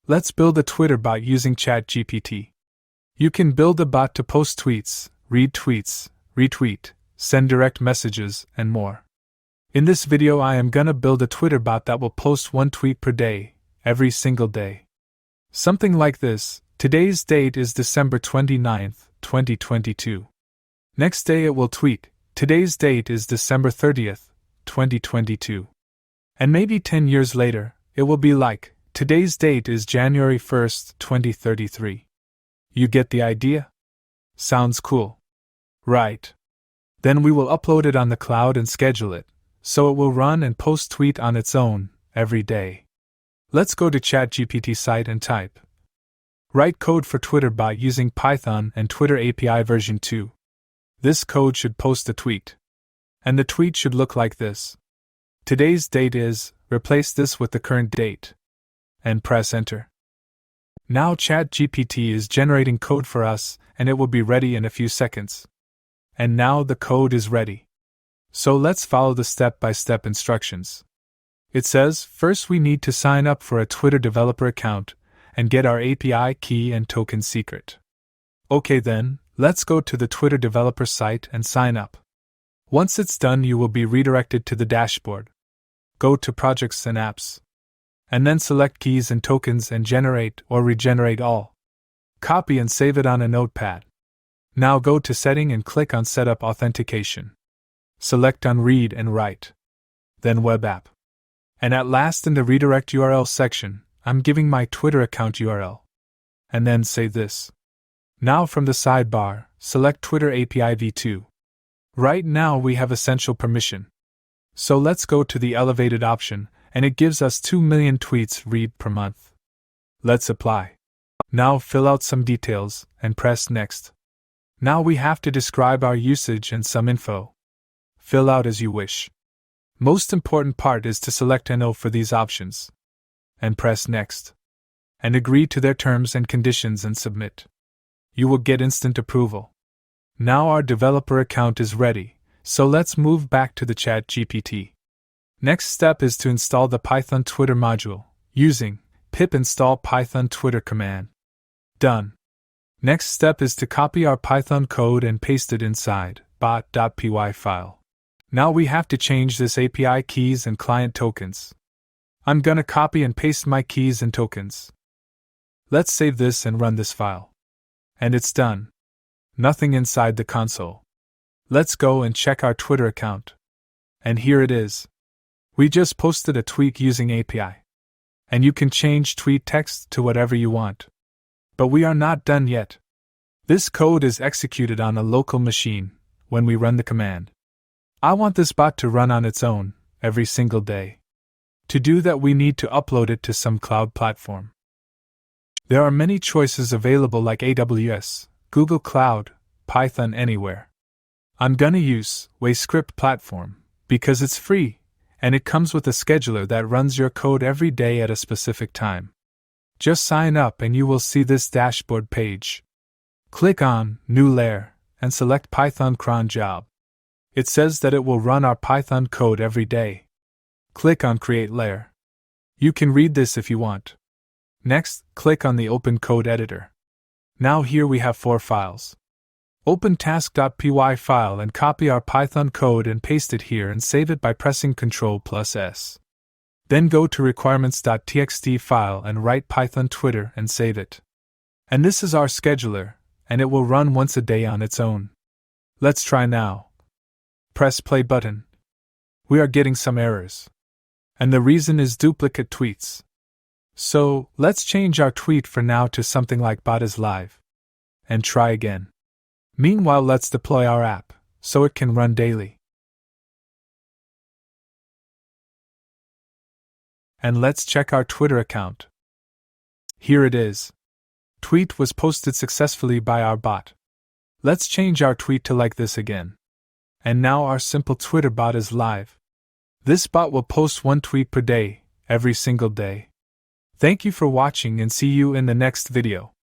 Let's build a Twitter bot using ChatGPT. You can build a bot to post tweets, read tweets, retweet, send direct messages, and more. In this video I am gonna build a Twitter bot that will post one tweet per day, every single day. Something like this. Today's date is December 29th, 2022. Next day it will tweet, today's date is December 30th, 2022. And maybe 10 years later, it will be like, today's date is January 1st, 2033. You get the idea? Sounds cool. Right. Then we will upload it on the cloud and schedule it, so it will run and post tweet on its own, every day. Let's go to ChatGPT site and type. Write code for Twitter bot using Python and Twitter API version 2. This code should post a tweet. And the tweet should look like this. Today's date is, replace this with the current date. And press enter. Now ChatGPT is generating code for us, and it will be ready in a few seconds. And now the code is ready. So let's follow the step-by-step instructions. It says, first we need to sign up for a Twitter developer account, and get our API key and token secret. Okay then, let's go to the Twitter developer site and sign up. Once it's done you will be redirected to the dashboard. Go to Projects and Apps. And then select Keys and Tokens and generate or regenerate all. Copy and save it on a notepad. Now go to Setting and click on Setup Authentication. Select on Read and Write. Then Web App. And at last in the Redirect URL section, I'm giving my Twitter account URL. And then say this. Now from the sidebar, select Twitter API v2. Right now we have essential permission. So let's go to the elevated option, and it gives us 2 million tweets read per month. Let's apply. Now fill out some details, and press Next. Now we have to describe our usage and some info. Fill out as you wish. Most important part is to select NO for these options. And press Next. And agree to their terms and conditions and submit. You will get instant approval. Now our developer account is ready, so let's move back to the ChatGPT. Next step is to install the Python Twitter module, using pip install Python Twitter command. Done. Next step is to copy our Python code and paste it inside bot.py file. Now we have to change this API keys and client tokens. I'm gonna copy and paste my keys and tokens. Let's save this and run this file. And it's done. Nothing inside the console. Let's go and check our Twitter account. And here it is. We just posted a tweet using API. And you can change tweet text to whatever you want. But we are not done yet. This code is executed on a local machine when we run the command. I want this bot to run on its own every single day. To do that we need to upload it to some cloud platform. There are many choices available like AWS, Google Cloud, Python Anywhere. I'm gonna use WayScript platform because it's free and it comes with a scheduler that runs your code every day at a specific time. Just sign up and you will see this dashboard page. Click on New Layer and select Python cron job. It says that it will run our Python code every day. Click on Create Layer. You can read this if you want. Next, click on the Open Code Editor. Now here we have 4 files. Open task.py file and copy our Python code and paste it here and save it by pressing Ctrl+S. Then go to requirements.txt file and write Python Twitter and save it. And this is our scheduler, and it will run once a day on its own. Let's try now. Press play button. We are getting some errors. And the reason is duplicate tweets. So, let's change our tweet for now to something like bot is live. And try again. Meanwhile let's deploy our app, so it can run daily. And let's check our Twitter account. Here it is. Tweet was posted successfully by our bot. Let's change our tweet to like this again. And now our simple Twitter bot is live. This bot will post one tweet per day, every single day. Thank you for watching and see you in the next video.